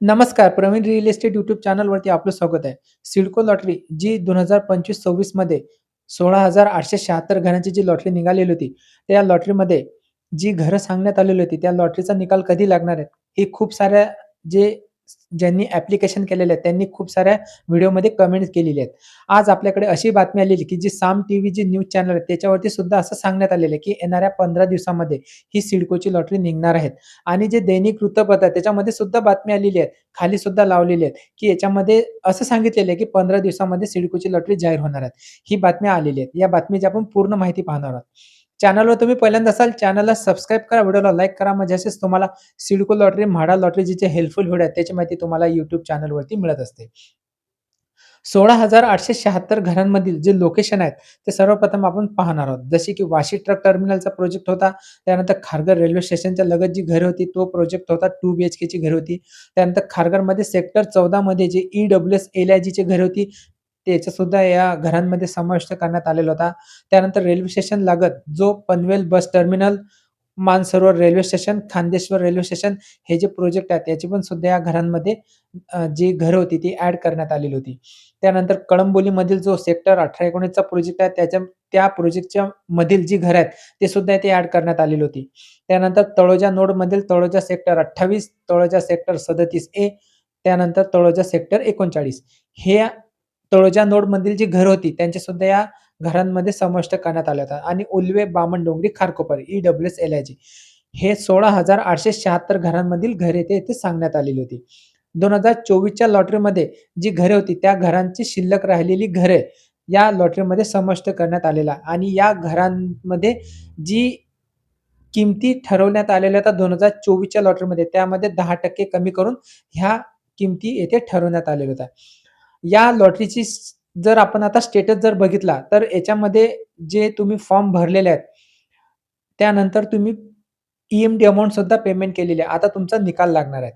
नमस्कार. Pravin real estate YouTube चॅनलवरती आपलं स्वागत आहे. सिडको लॉटरी जी 2025-26 मध्ये 16,876 घरांची जी लॉटरी निघालेली होती, त्या लॉटरीमध्ये जी घरं सांगण्यात आलेली होती, त्या लॉटरीचा निकाल कधी लागणार आहे, हे खूप साऱ्या जे ज्यांनी ॲप्लिकेशन केलेले आहेत, त्यांनी खूप साऱ्या व्हिडिओमध्ये कमेंट्स केलेली आहेत. आज आपल्याकडे अशी बातमी आलेली, की जी साम टीव्ही जी न्यूज चॅनल आहे, त्याच्यावरती सुद्धा असं सांगण्यात आलेलं आहे, की येणाऱ्या 15 दिवसामध्ये ही सिडकोची लॉटरी निघणार आहेत. आणि जे दैनिक वृत्तपत्र आहे, त्याच्यामध्ये सुद्धा बातमी आलेली आहे. खाली सुद्धा लावलेली आहेत, की याच्यामध्ये असं सांगितलेलं आहे, की 15 दिवसामध्ये सिडकोची लॉटरी जाहीर होणार आहे. ही बातमी आलेली आहे. या बातमीची आपण पूर्ण माहिती पाहणार आहोत. चॅनलवर तुम्ही पहिल्यांदा असाल, चॅनलला सबस्क्राईब करा, व्हिडिओला लाईक करा. म्हणजे असेच तुम्हाला सिडको लॉटरी, म्हाडा लॉटरी जे हेल्पफुल व्हिडिओ आहेत, त्याची माहिती तुम्हाला YouTube चॅनलवरती मिळत असते. 16,876 घरांमधील जे लोकेशन आहेत, ते सर्वप्रथम आपण पाहणार आहोत. जसे की वाशी ट्रक टर्मिनलचा प्रोजेक्ट होता. त्यानंतर खारघर रेल्वे स्टेशनच्या लगत जी घरे होती, तो प्रोजेक्ट होता. 2 बीएचकेची घरे होती. त्यानंतर खारघरमध्ये सेक्टर 14 मध्ये जे ईडब्ल्यूएस एल-आय-जीची घरे होती, त्याचासुद्धा या घरांमध्ये समाविष्ट करण्यात आलेला होता. त्यानंतर रेल्वे स्टेशन लागत जो Panvel bus terminal, Mansarovar railway station, Khandeshwar railway station हे जे प्रोजेक्ट आहेत, याची पण सुद्धा या घरांमध्ये जी घरं होती ती ॲड करण्यात आलेली होती. त्यानंतर कळंबोलीमधील जो सेक्टर 18-19 चा प्रोजेक्ट आहे, त्या प्रोजेक्टच्या मधील जी घरं आहेत, ते सुद्धा इथे ॲड करण्यात आलेली होती. त्यानंतर तळोजा नोडमधील Taloja sector 28, Taloja sector 37A, त्यानंतर तळोजा सेक्टर 39 हे तळोजा नोडमधील जी घरं होती, त्यांच्यासुद्धा या घरांमध्ये समाविष्ट करण्यात आल्या होत्या आणि उल्वे, बामणडोंगरी, खारकोपर, ईडब्ल्यूएस, एल-आय-जी हे 16,876 घरांमधील घरे येथे सांगण्यात आलेली होती. 2024च्या लॉटरीमध्ये जी घरे होती, त्या घरांची शिल्लक राहिलेली घरे या लॉटरीमध्ये समाविष्ट करण्यात आलेला आणि या घरांमध्ये जी किमती ठरवण्यात आलेल्या होत्या 2024च्या लॉटरीमध्ये, त्यामध्ये 10% कमी करून ह्या किमती येथे ठरवण्यात आलेल्या होत्या. या लॉटरीची जर आपण आता स्टेटस जर बघितला, तर याच्यामध्ये जे तुम्ही फॉर्म भरलेले आहेत, त्यानंतर तुम्ही ई-एम-डी अमाउंट सुद्धा पेमेंट केलेली आहे. आता तुमचा निकाल लागणार आहे.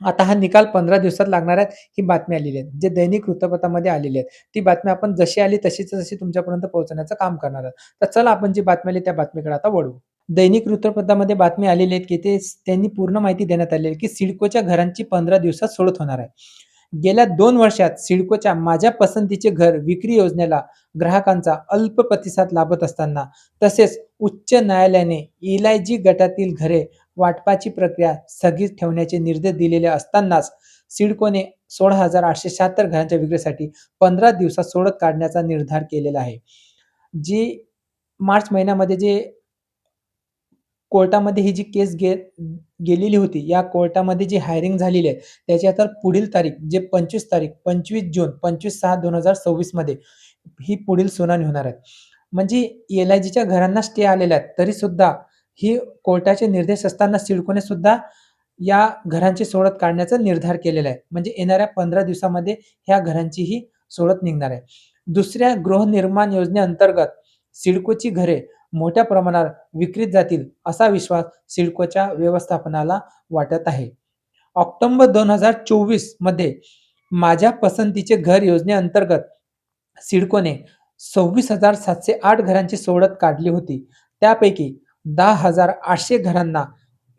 आता हा निकाल 15 दिवसात लागणार आहे, ही बातमी आलेली आहे. जे दैनिक वृत्तपत्रामध्ये आलेली आहे. ती बातमी आपण जशी आली तशीच्या तशी तुमच्यापर्यंत पोहोचवण्याचं काम करणार आहोत. तर चला आपण जी बातमी आली त्या बातमीकडे आता वळू. दैनिक वृत्तपत्रामध्ये बातमी आलेली आहे, की त्यांनी पूर्ण माहिती देण्यात आली आहे, की सिडकोच्या घरांची 15 दिवसात सोडत होणार आहे. गेल्या 2 वर्षात सिडकोच्या माझ्या पसंतीचे घर विक्री योजनेला ग्राहकांचा अल्प प्रतिसाद लाभत असताना तसेच उच्च न्यायालयाने एल-आय-जी गटातील घरे वाटपाची प्रक्रिया स्थगित ठेवण्याचे निर्देश दिलेले असतानाच सिडकोने 16,876 घरांच्या विक्रीसाठी 15 दिवसात सोडत काढण्याचा निर्धार केलेला आहे. जी मार्च महिन्यामध्ये जे कोर्टामध्ये ही जी केस गेलेली होती, या कोर्टामध्ये जी हायरिंग झालेली आहे, त्याची आता पुढील तारीख जे 25 तारीख 25 जून 25/6/2026 मध्ये ही पुढील सुनावणी होणार आहे. म्हणजे एल-आय-जीच्या घरांना स्टे आलेला आहे, तरीसुद्धा ही कोर्टाचे निर्देश असताना सिडकोने सुद्धा या घरांची सोडत काढण्याचा निर्धार केलेला आहे. म्हणजे येणाऱ्या 15 दिवसामध्ये ह्या घरांचीही सोडत निघणार आहे. दुसऱ्या गृहनिर्माण योजनेअंतर्गत सिडकोची घरे मोठ्या प्रमाणात विक्रीत जातील असा विश्वास सिडकोच्या व्यवस्थापनाला वाटत आहे. ऑक्टोबर 2024 मध्ये माझ्या पसंतीचे घर योजनेअंतर्गत सिडकोने 26,708 घरांची सोडत काढली होती. त्यापैकी 10,800 घरांना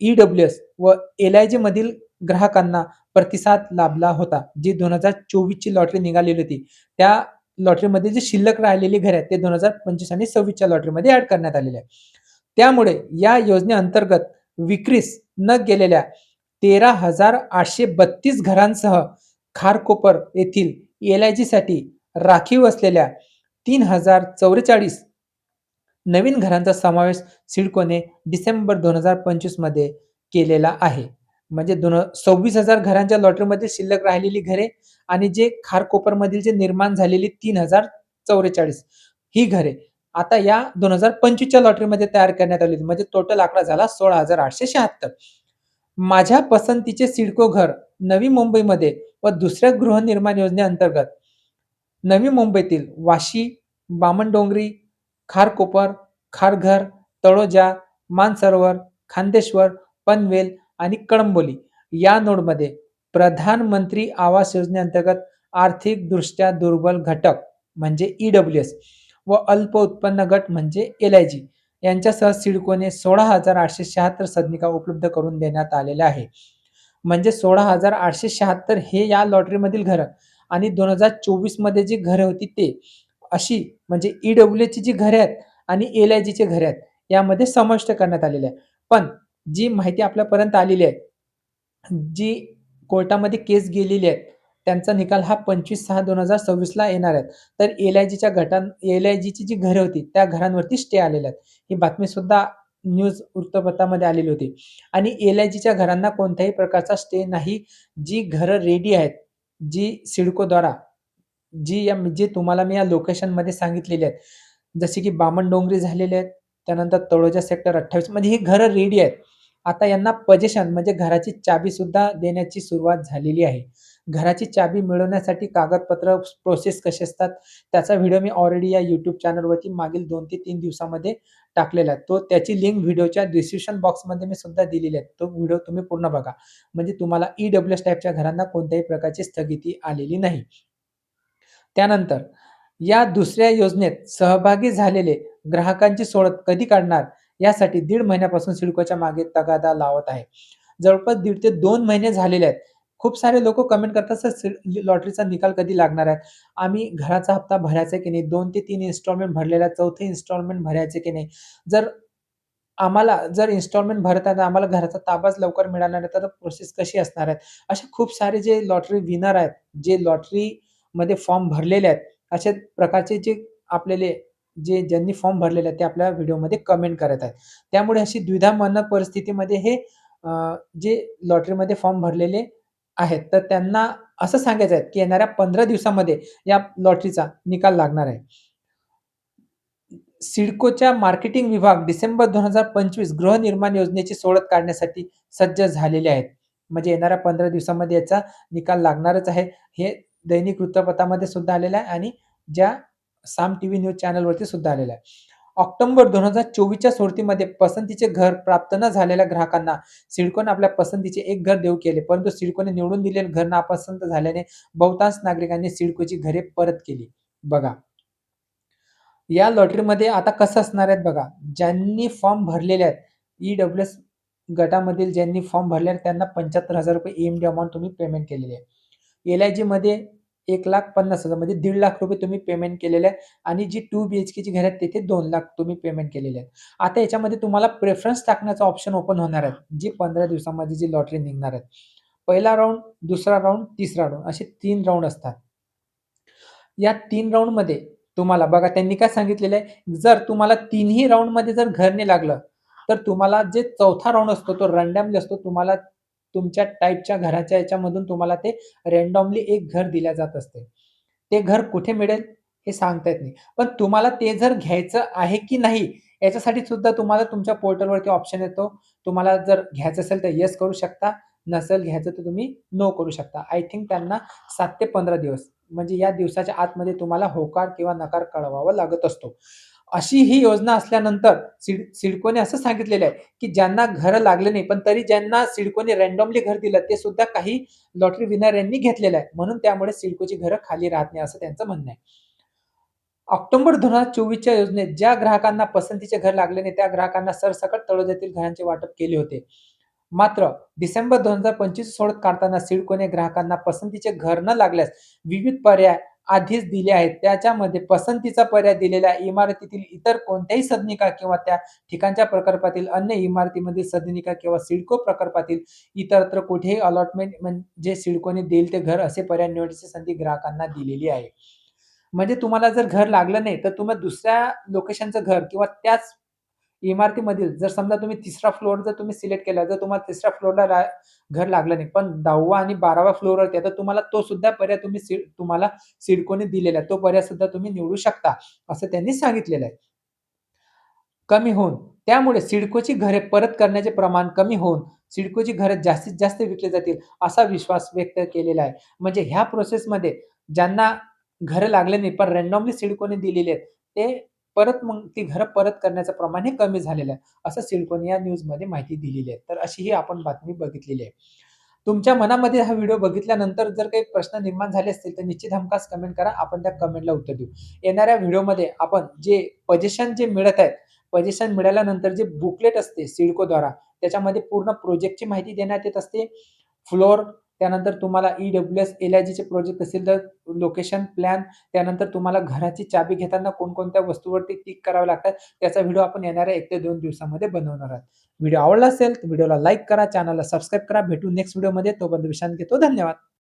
ई-डब्ल्यू-एस व एल-आय-जी मधील ग्राहकांना प्रतिसाद लाभला होता. जी 2024 ची लॉटरी निघालेली होती. त्या लॉटरीमध्ये जी शिल्लक राहिलेली घरे आहेत, ते 2025 आणि 26च्या लॉटरीमध्ये ॲड करण्यात आलेले आहे. त्यामुळे या योजनेअंतर्गत विक्रीस न गेलेल्या 13,832 घरांसह खारकोपर येथील एल-आय-जीसाठी राखीव असलेल्या 3,044 नवीन घरांचा समावेश सिडकोने डिसेंबर 2025 मध्ये केलेला आहे. म्हणजे 26,000 घरांच्या लॉटरीमध्ये शिल्लक राहिलेली घरे आणि जे खारकोपरमधील जे निर्माण झालेली 3,044 ही घरे आता या 2025च्या लॉटरीमध्ये तयार करण्यात आली होती. म्हणजे टोटल आकडा झाला 16,876. माझ्या पसंतीचे सिडको घर नवी मुंबईमध्ये व दुसऱ्या गृहनिर्माण योजनेअंतर्गत नवी मुंबईतील वाशी, बामणडोंगरी, खारकोपर, खारघर, तळोजा, मानसरोवर, खांदेश्वर, पनवेल आणि कळंबोली या नोडमध्ये प्रधानमंत्री आवास योजनेअंतर्गत आर्थिकदृष्ट्या दुर्बल घटक म्हणजे ई-डब्ल्यू-एस व अल्प उत्पन्न गट म्हणजे एल-आय-जी यांच्यासह सिडकोने 16,876 सदनिका उपलब्ध करून देण्यात आलेल्या आहे. म्हणजे 16,876 हे या लॉटरीमधील घरं आणि 2024 मध्ये जी घरं होती ते. अशी म्हणजे ई-डब्ल्यू-एचची जी घरे आहेत आणि एल-आय-जीची घरे आहेत, यामध्ये समाविष्ट करण्यात आलेले आहे. पण जी माहिती आपल्यापर्यंत आलेली आहे, जी कोर्टामध्ये केस गेलेली आहे, त्यांचा निकाल हा 25/6/2026 ला येणार आहे. तर एल-आय-जीची जी घरे होती, त्या घरांवरती स्टे आलेले आहेत. ही बातमीसुद्धा न्यूज वृत्तपत्रामध्ये आलेली होती. आणि एल-आय-जीच्या घरांना कोणत्याही प्रकारचा स्टे नाही. जी घरं रेडी आहेत, जी सिडकोद्वारा जे तुम्हाला मी या लोकेशनमध्ये सांगितलेली आहेत. जसे की बामणडोंगरी झालेले आहेत, त्यानंतर तळोजा सेक्टर 28 मध्ये ही घरं रेडी आहेत. आता यांना पोजेशन म्हणजे घराची चाबीसुद्धा देण्याची सुरुवात झालेली आहे. घराची चाबी मिळवण्यासाठी कागदपत्र प्रोसेस कशी असतात, त्याचा व्हिडिओ मी ऑलरेडी या YouTube चॅनलवरती मागील 2 ते 3 दिवसामध्ये टाकलेला आहे. त्याची लिंक व्हिडिओच्या डिस्क्रिप्शन बॉक्समध्ये मी सुद्धा दिलेली आहे. तो व्हिडिओ तुम्ही पूर्ण बघा. म्हणजे तुम्हाला ई-डब्ल्यू-एस टाइपच्या घरांना कोणत्याही प्रकारची स्थगिती आलेली नाही. त्यानंतर या दुसऱ्या योजनेत सहभागी झालेले ग्राहकांची सोडत कधी काढणार यासाठी 1.5 महिन्यापासून सिडकोच्या मागे तगादा लावत आहे. जवळपास 1.5 ते 2 महिने झालेले आहेत. खूप सारे लोकं कमेंट करतात, "सर लॉटरीचा निकाल कधी लागणार आहे? आम्ही घराचा हप्ता भरायचा की नाही? 2 ते 3 इन्स्टॉलमेंट भरलेला आहे, चौथे इन्स्टॉलमेंट भरायचे की नाही? जर जर इन्स्टॉलमेंट भरत आहे, तर आम्हाला घराचा ताबाच लवकर मिळाला नाही, तर प्रोसेस कशी असणार आहे?" असे खूप सारे जे लॉटरी विनर आहेत, जे लॉटरीमध्ये फॉर्म भरलेले आहेत, अशा प्रकारचे जे आपल्याला ज्यांनी फॉर्म भरलेले आहेत, ते आपल्या व्हिडिओमध्ये कमेंट करत आहेत. त्यामुळे अशी द्विधा मन परिस्थितीमध्ये हे जे लॉटरीमध्ये फॉर्म भरलेले आहेत, तर त्यांना असं सांगायचं आहे, की येणाऱ्या 15 दिवसामध्ये या लॉटरीचा निकाल लागणार आहे. सिडकोच्या मार्केटिंग विभाग डिसेंबर 2025 गृहनिर्माण योजनेची सोडत काढण्यासाठी सज्ज झालेले आहेत. म्हणजे येणाऱ्या 15 दिवसामध्ये याचा निकाल लागणारच आहे. हे दैनिक वृत्तपत्रामध्ये सुद्धा आलेलं आहे आणि ज्या साम टीव्ही न्यूज चॅनलवरती सुद्धा आलेलं आहे. ऑक्टोबर 2024च्या सोडतीमध्ये पसंतीचे घर प्राप्त न झालेल्या ग्राहकांना सिडकोने आपल्या पसंतीचे एक घर देऊ केले. परंतु सिडकोने निवडून दिलेले घर नापसंत झाल्याने बहुतांश नागरिकांनी सिडकोची घरे परत केली. बघा. या लॉटरीमध्ये आता कसं असणार आहेत बघा, ज्यांनी फॉर्म भरलेले आहेत, ई-डब्ल्यू-एस गटामधील ज्यांनी फॉर्म भरले आहेत त्यांना ₹75,000 ई-एम-डी अमाउंट तुम्ही पेमेंट केलेली आहे. एल-आय-जीमध्ये 1,50,000 म्हणजे ₹1,50,000 तुम्ही पेमेंट केलेले आहे आणि जी 2 बीएचकेची घरं आहेत तिथे 2,00,000 तुम्ही पेमेंट केलेले आहेत. आता याच्यामध्ये तुम्हाला प्रेफरन्स टाकण्याचा ऑप्शन ओपन होणार आहे, जी 15 दिवसामध्ये जी लॉटरी निघणार आहे. पहिला राउंड, दुसरा राउंड, तिसरा राउंड असे 3 राउंड असतात. या 3 राउंडमध्ये तुम्हाला बघा त्यांनी काय सांगितलेलं आहे, जर तुम्हाला तिन्ही राउंडमध्ये जर घर नाही लागलं, तर तुम्हाला जे चौथा राउंड असतो तो रँडमली असतो. तुम्हाला तुमच्या टाइपच्या घराच्या याच्यामधून तुम्हाला ते रँडमली एक घर दिल्या जात असते. ते घर कुठे मिळेल हे सांगता येत नाही. पण तुम्हाला ते जर घ्यायचं आहे की नाही याच्यासाठी सुद्धा तुम्हाला तुमच्या पोर्टलवरती ऑप्शन येतो. तुम्हाला जर घ्यायचं असेल तर येस करू शकता. नसेल घ्यायचं तर तुम्ही नो करू शकता. आय थिंक त्यांना 7 ते 15 दिवस म्हणजे या दिवसाच्या आतमध्ये तुम्हाला होकार किंवा नकार कळवावा लागत असतो. अशी ही योजना असल्यानंतर सिडकोने असं सांगितलेलं आहे, की ज्यांना घरं लागले नाही, पण तरी ज्यांना सिडकोने रँडमली घर दिलं, ते सुद्धा काही लॉटरी विनर यांनी घेतलेलं आहे. म्हणून त्यामुळे सिडकोची घरं खाली राहत नाही, असं त्यांचं म्हणणं आहे. ऑक्टोबर 2024च्या योजनेत ज्या ग्राहकांना पसंतीचे घर लागले नाही, त्या ग्राहकांना सरसकट तळोज्यातील घरांचे वाटप केले होते. मात्र डिसेंबर 2025 सोडत काढताना सिडकोने ग्राहकांना पसंतीचे घर न लागल्यास विविध पर्याय आधीच दिले आहेत. त्याच्यामध्ये पसंतीचा पर्याय दिलेल्या इमारतीतील इतर कोणत्याही सदनिका किंवा त्या ठिकाणच्या प्रकल्पातील अन्य इमारतीमधील सदनिका किंवा सिडको प्रकल्पातील इतरत्र कुठेही अलॉटमेंट म्हणजे सिडकोने देईल ते घर असे पर्याय निवडण्याची संधी ग्राहकांना दिलेली आहे. म्हणजे तुम्हाला जर घर लागलं नाही, तर तुम्ही दुसऱ्या लोकेशनचं घर किंवा त्याच इमारतीमधील जर समजा तुम्ही 3रा फ्लोअर जर तुम्ही सिलेक्ट केला, जर तुम्हाला 3ऱ्या फ्लोअरला घर लागलं नाही, पण 10वा आणि 12वा फ्लोअरवरती आहे, तर तुम्हाला तो सुद्धा पर्याय तुम्हाला सिडकोने दिलेला आहे. तो पर्याय सुद्धा तुम्ही निवडू शकता, असं त्यांनी सांगितलेलं आहे. कमी होऊन त्यामुळे सिडकोची घरे परत करण्याचे प्रमाण कमी होऊन सिडकोची घरे जास्तीत जास्त विकली जातील, असा विश्वास व्यक्त केलेला आहे. म्हणजे ह्या प्रोसेसमध्ये ज्यांना घरं लागले नाही, पण रँडमली सिडकोने दिलेली आहेत, ते परत मग ती घरं परत करण्याचं प्रमाण हे कमी झालेलं आहे. असं सिडकोने या न्यूजमध्ये माहिती दिलेली आहे. तर अशी ही आपण बातमी बघितलेली आहे. तुमच्या मनामध्ये हा व्हिडिओ बघितल्यानंतर जर काही प्रश्न निर्माण झाले असतील, तर निश्चित हमखास कमेंट करा. आपण त्या कमेंटला उत्तर देऊ. येणाऱ्या व्हिडिओमध्ये आपण जे पोझिशन जे मिळत आहेत, पोझिशन मिळाल्यानंतर जे बुकलेट असते सिडकोद्वारा, त्याच्यामध्ये पूर्ण प्रोजेक्टची माहिती देण्यात येत असते. फ्लोर, त्यानंतर तुम्हाला ई-डब्ल्यू-एस, एल-आय-जीचे प्रोजेक्ट असतील तर लोकेशन प्लॅन, त्यानंतर तुम्हाला घराची चाबी घेताना कोणकोणत्या वस्तूवरती टिक करावे लागतात, त्याचा व्हिडिओ आपण येणाऱ्या 1 ते 2 दिवसामध्ये बनवणार आहोत. व्हिडिओ आवडला असेल तर व्हिडिओला लाईक करा, चॅनलला सबस्क्राईब करा. भेटू नेक्स्ट व्हिडिओमध्ये. तोपर्यंत विश्रांती घेतो. धन्यवाद.